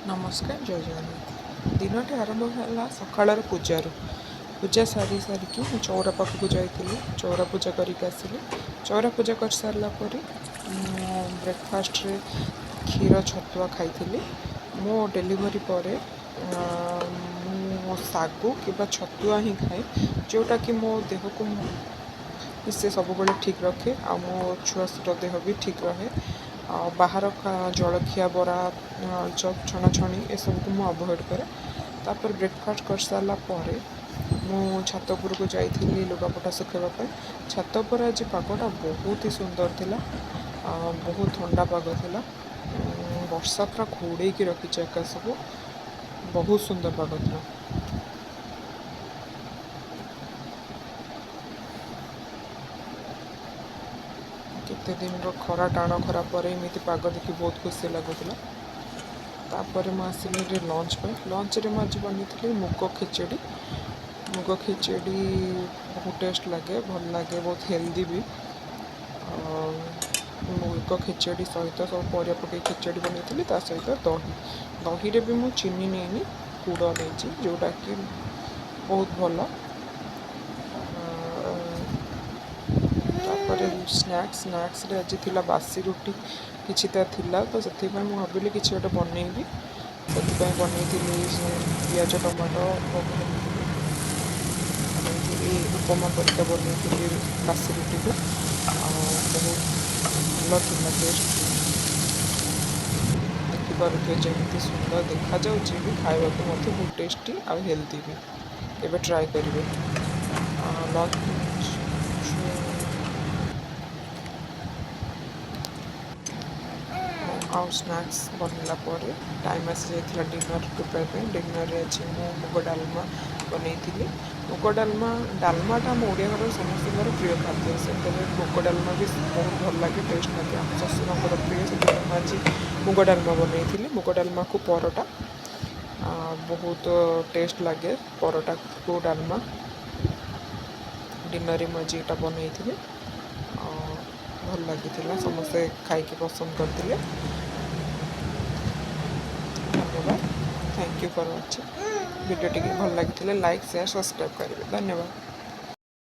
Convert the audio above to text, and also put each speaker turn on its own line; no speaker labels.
नमस्कार जय जगन्नाथ दिनटी आरंभ है सकाल पूजा सारिकी चौरा पाखक जाइली चौरा पूजा करके आसली चौरा पूजा कर सारापर ब्रेकफास्ट रे क्षीर छतुआ खाई मो डेलीवरी पर मो सागु कि छतुआ ही खाए जोटा कि मो देह को से सब ठीक रखे आ मो छुआर देह भी ठीक रहे बाहर जलखिया बरा चप छणाछणी ये सब को मुझे अवॉइड करे तापर ब्रेकफास्ट कर सारापर मु छात उपर को जाइली लुगापटा सुखाइवाई छात पर आज पागटा बहुत ही सुंदर थिला बहुत ठंडा पाग थिला वर्षा पूरा घोड़े की रखी आकाश को बहुत सुंदर पाग था। केते दिन खरा टाण खरा पर एमती पाग देखी बहुत खुशी लगुला तापर मुझे लंच पे लंच रे आज बनी मुग खिचड़ी बहुत टेस्ट लगे भल लगे बहुत हेल्दी भी मुग खिचड़ी सहित सब पर पकई खिचड़ी बनी सहित दही दही रे भी मुझे चीनी नहीं गुड़ नहीं जोटा कि बहुत भल स्नैक्स रे आज थिला बासी रुटी किसी थिला तो से भाविली कि गोटे बनईबी से बनई पिज टमाटो उपमा परिका बनई बासी रुटी को बहुत भल था टेस्ट देखिपे जमी सुंदर देखा भी खावा बहुत टेस्टी आ हेल्दी भी केबे ट्राई करेंगे आउ स्नैक्स बनला टाइम आसी जाइए डिनर प्रिपेयर डिनर अच्छे मुग डालमा बनई मुग डालमाटा आम ओडिया घर समस्त प्रिय खाद्य से मुग डालमा भी बहुत भल लगे टेस्ट लगे आम शशुर प्रिय से आज मुग डालमा बनई मुग डालमा को परोटा बहुत टेस्ट लगे परोटा को डालमा डिनर मुझे यहाँ बनई भल लगी समस्ते खाई पसंद करते धन्यवाद thank you for watching video T भल लगी लाइक शेयर सब्सक्राइब करेंगे धन्यवाद।